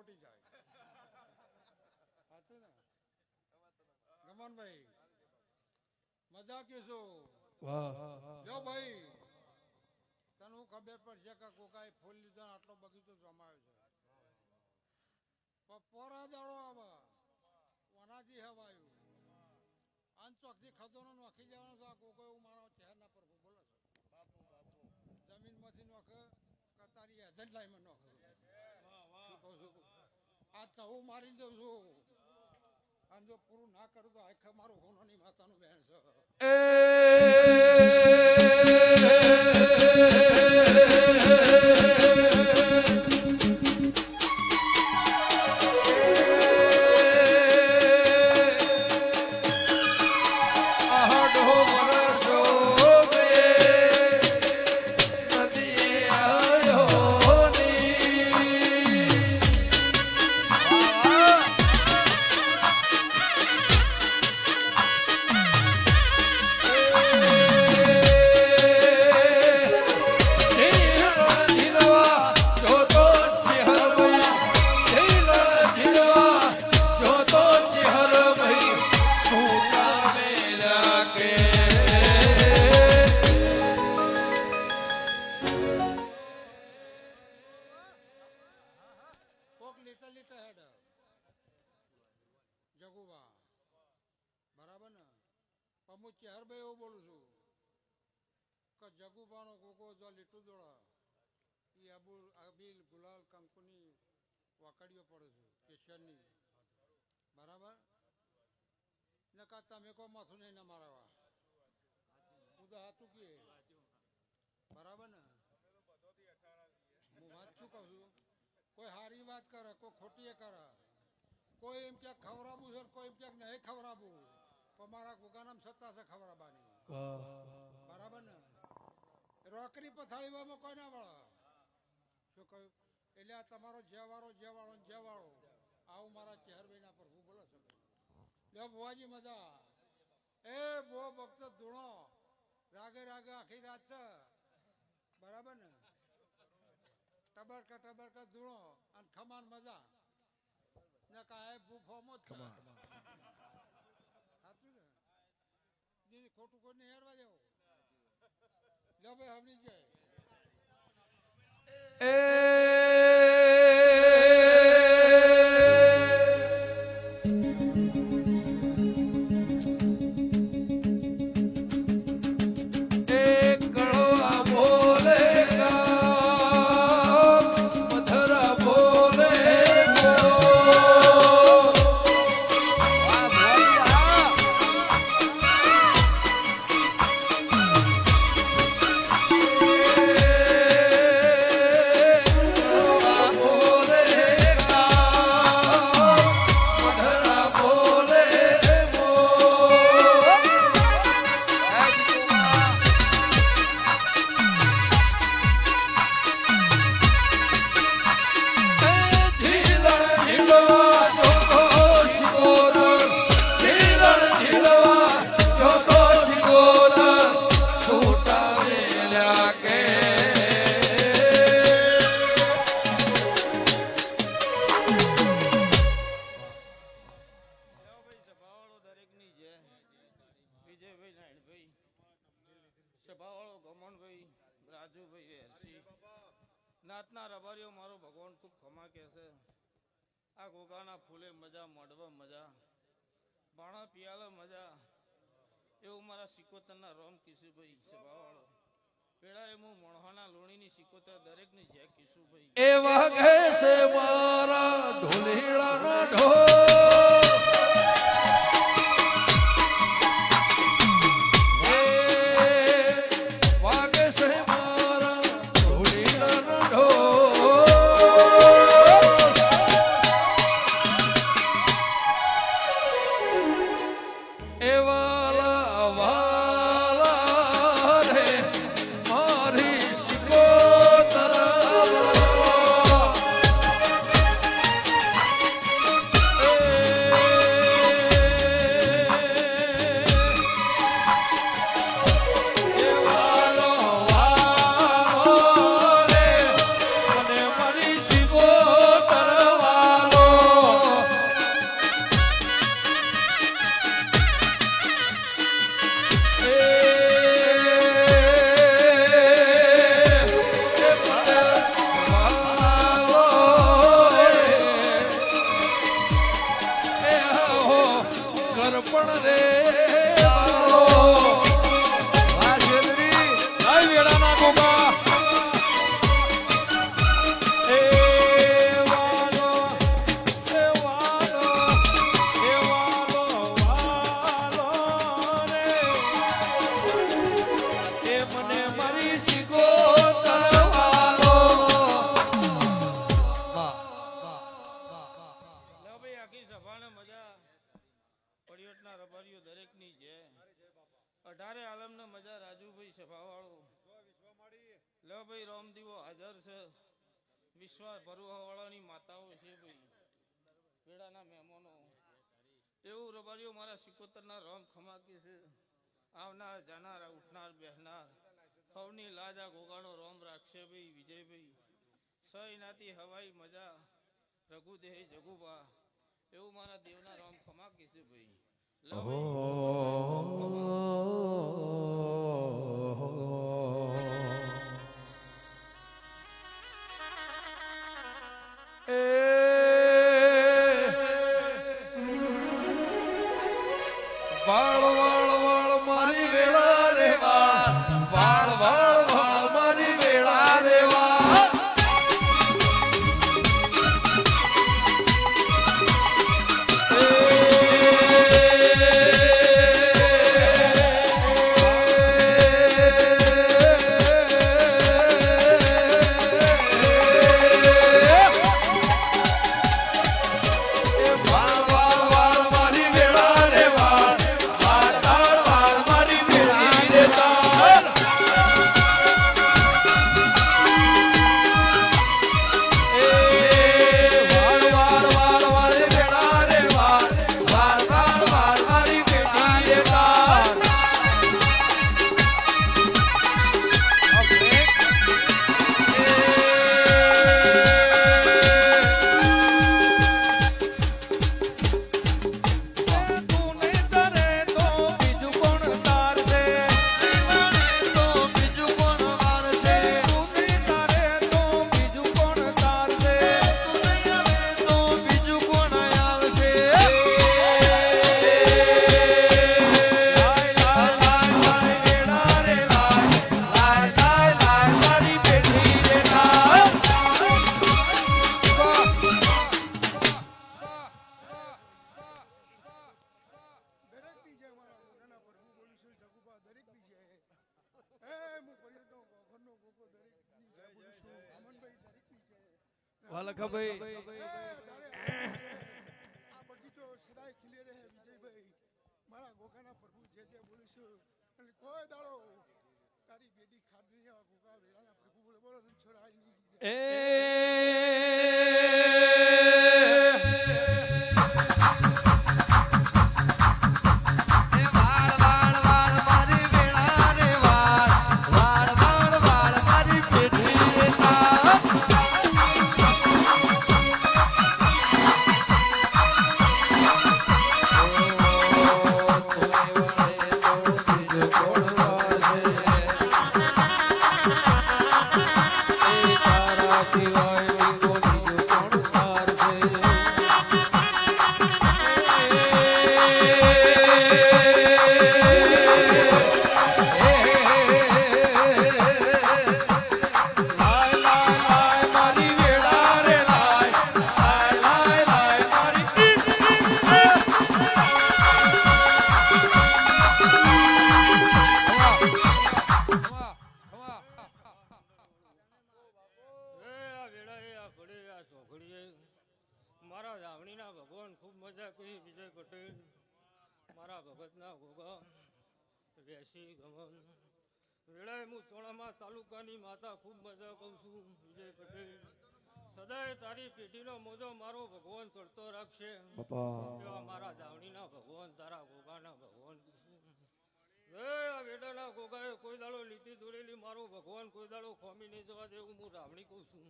મટી જાય. સાચું ને ગમનભાઈ? મજા કીશું. જો ભાઈ તને ખબર પડશે કે કોકાએ ફૂલ લીધો આટલો બગીચો જમાયો છે. પોરા દાડો આવે ઓનાથી હવાયું આન ચોકથી ખતોનો નોખી જવાનો છે. આ કોકો એવું મારો ચહેરના પર બોલે છે. બાપુ બાપુ જમીનમાંથી નોખે કે તારી એજન્ટ લાઈનમાં નોખે. આ તો હું મારી દઉં છું. અને જો પૂરું ના કરું તો આખે મારું હોનાની માતાનું બહેન છે. જગુબાનો ગોગો જો લીટું દોડા એ અબીલ ગુલાલ કંકુની વાકડીઓ પડે છે કેશરની. બરાબર ને કા તમે કો માથું નહીં ના મારવા. હું તો હાથું કે બરાબર ને હું વાત શું કહું છું. કોઈ સારી વાત કરે કોઈ ખોટી કરે. કોઈ એમ ક્યાંક ખવડાવવું છે કોઈ એમ ક્યાંક નહીં ખવડાવવું. પણ મારા ગોગાનામ સત્તા છે ખવડાવવાની. બરાબર ને રોકરી પથાળીવામાં કોઈ ના વળે. શું કહ્યું? એટલે આ તમારો જેવાળો આવું મારા ચહેરભાઈના પર હું બોલો છો. લે બુવાજી મજા એ બો ભક્ત ધૂણો રાગે રાગે આખી રાત છે. બરાબર ને ટબરકા ધૂણો અને ખમાન મજા ને કાંઈ ભૂફોમાં જ સાચું ને ખોટું કોઈ નહીં હેરવા દેવું. લો ભાઈ હમણી જાય નાતના રબારીઓ મારો ભગવાન ખૂબ ખમા કે છે. આ ગોગાના ફૂલે મજા મોઢવા મજા બાણા પિયાલો મજા એવું મારા સિકોતરના રોમ કિશુભાઈ સભાવાળો પેડા એ હું મણહાના લોણીની સિકોતર દરેકની જે કિશુભાઈ એ વાગે છે મારા ઢોલીડાનો ઢોલ 18 આલમના મજા રાજુભાઈ સભાવાળો લે ભાઈ રામદીવો હાજર છે વિશ્વાસ ભરવાવાળાની માતાઓ છે ભાઈ વેડાના મહેમાનો એવું રબારીઓ મારા સિકોતરના રામ ખમાકી છે આવનાર જાનાર ઉઠનાર બેહનાર સૌની લાજા ગોગાનો રોમ રાખશે ભાઈ વિજયભાઈ સહી નાતી હવાઈ મજા રઘુદેહ જગુબા એવું મારા દેવના રામ ખમાકી છે ભાઈ તાલુકાની માતા ખૂબ મજા કહું છું વિજય પટેલ સદાય તારી પેઢીનો મોજો મારો ભગવાન ચડતો રાખશે મારા જાવણીના ભગવાન તારા ગોગાના ભગવાન વેડાના ગોગાએ કોઈ દાડો લીટી દોરેલી મારો ભગવાન કોઈ દાડો ખોમી નહીં જવા દેવું હું રાવણી કહું છું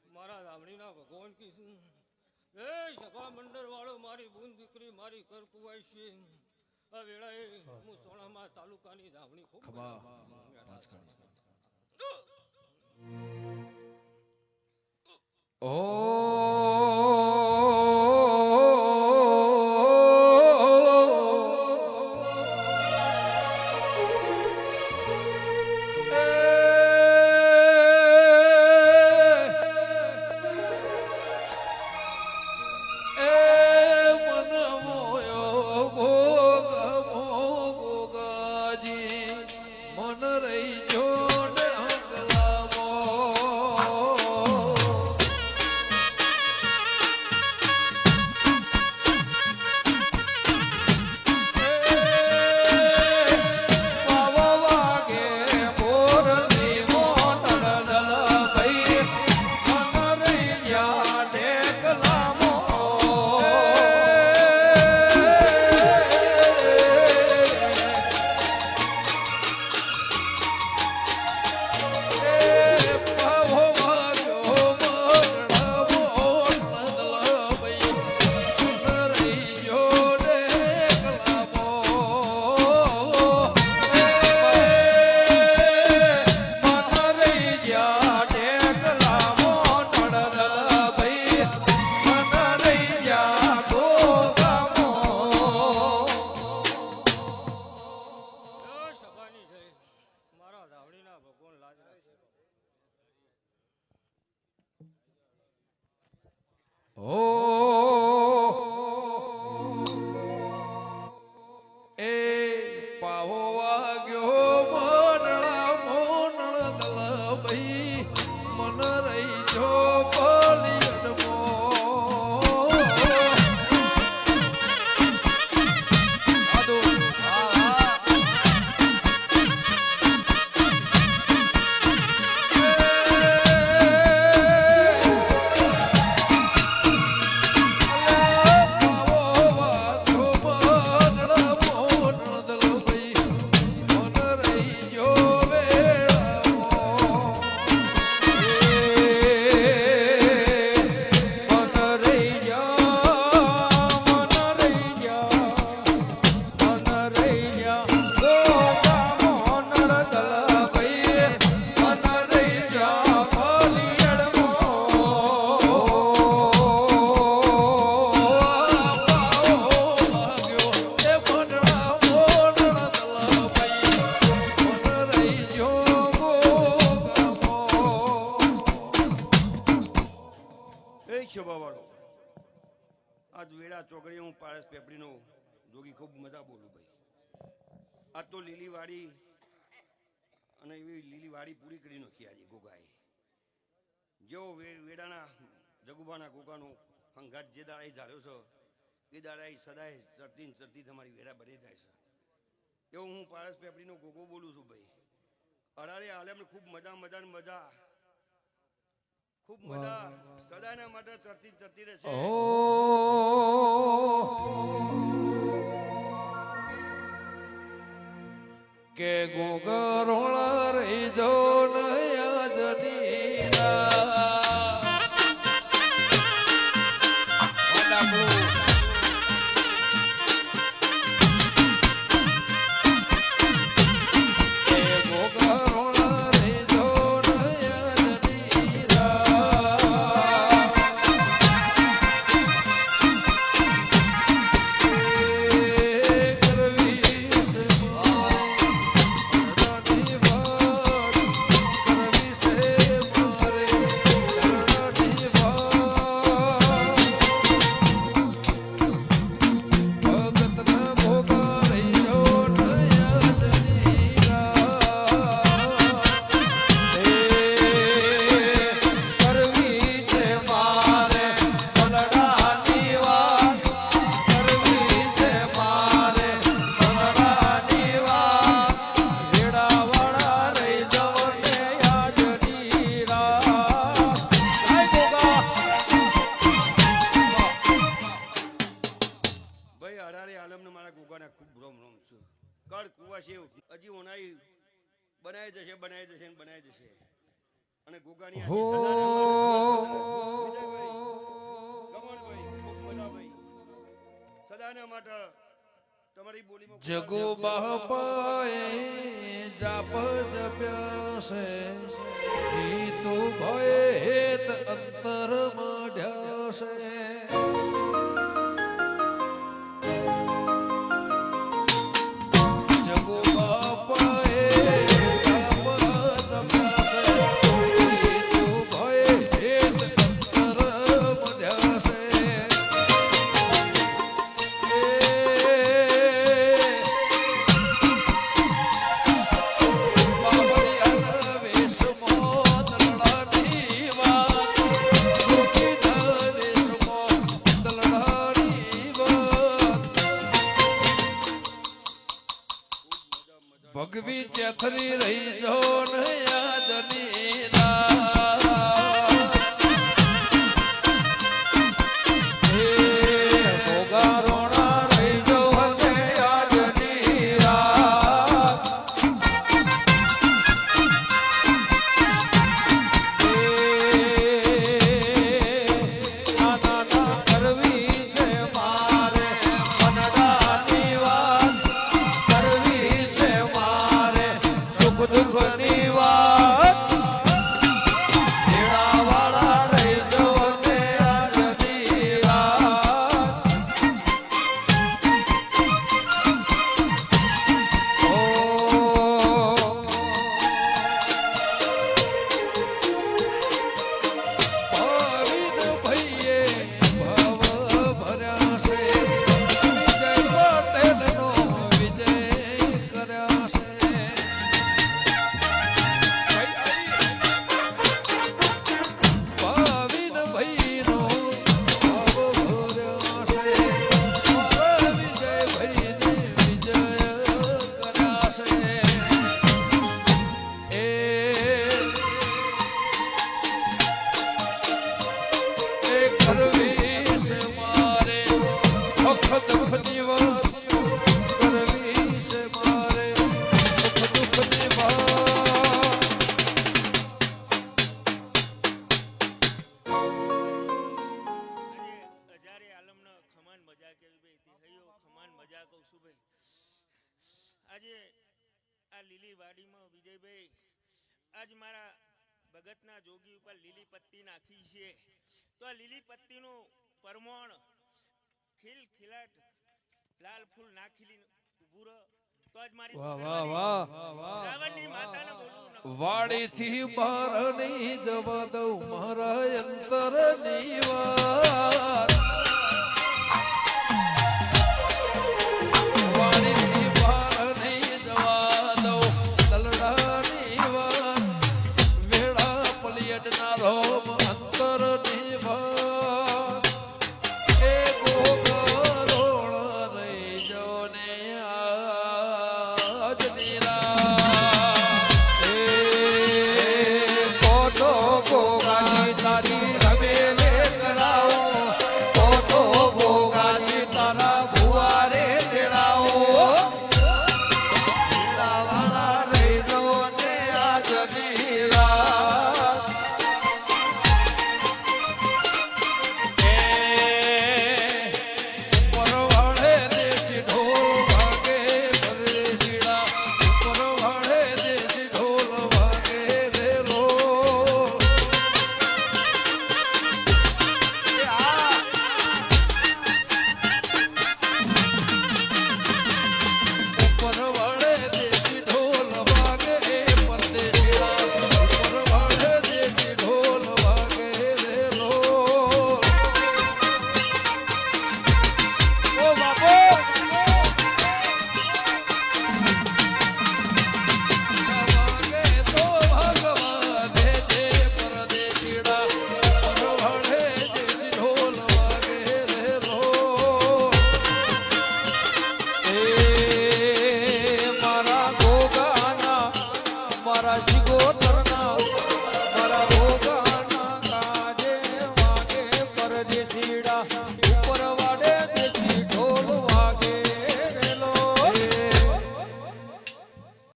મારા રાવણીના ભગવાન કહીશું સભા મંડળ વાળો મારી બૂન દીકરી મારી કર કુવાય છે આ વેળાએ હું સોણામાં તાલુકાની રાવણી ખૂબ હો એ પાવો વાગ્યો મનડા મોનળ દલ ભાઈ મન રહી જો પલિયડમો આદો આજ વેડા ચોકડી હું પારસ પેપડીનો જોગી ખૂબ મજા બોલું ભાઈ. આજ તો લીલી વાડી અને એવી લીલી વાડી પૂરી કરી નાખી આજે ગોગાએ. જેવો વેડાના જગુબાના ગોગાનો હંગાત જે દાડે ઝાલ્યો છે એ દાડે સદાય ચડતી ચડતી તમારી વેડા બની જાય છે. એવું હું પારસ પેપડીનો ગોગો બોલું છું ભાઈ. અડારે આલેમને ખૂબ મજા મજા ખૂબ મજા સદાયના માટે ચડતી ચડતી રહેશે. કે ગોગરોળા રહી જો નયા જનીરા બનાવી જશે અને ગોગાની સદાના માટે તમારી બોલીમાં જગો બાપાએ જાપ જપ્યાશે ઈ તો ભય હેત અંતર મઢ્યાશે જગો બાપાએ ભગવી ચેથરી રહી જો નયા જનીરા ગોગા રોણા રહી જો નયા જનીરા નાના કરવી છે મારે મનડાની વાત કરવી છે દુઃખની વાત સુખ દુઃખની વાતો કરવી છે મારે સુખ દુઃખની વાત આજે હજારે આલમનો ખમાન મજા કેવી ભાઈ થયો ખમાન મજા કહું છું ભાઈ આજે આ લીલી વાડીમાં વિજયભાઈ આજ મારા ભગતના જોગી ઉપર લીલી પત્તી નાખી છે તો આ લીલી પત્તીનું પરમોણ ખીલ ખીલાટ લાલ ફૂલ નાખી ઉભું રહો તો જ મારી વાહ વાહ વાહ વાહ રાવણની માતાને બોલવું ન વાડીથી બહાર નહીં જવા દઉં મારા અંતરની વાત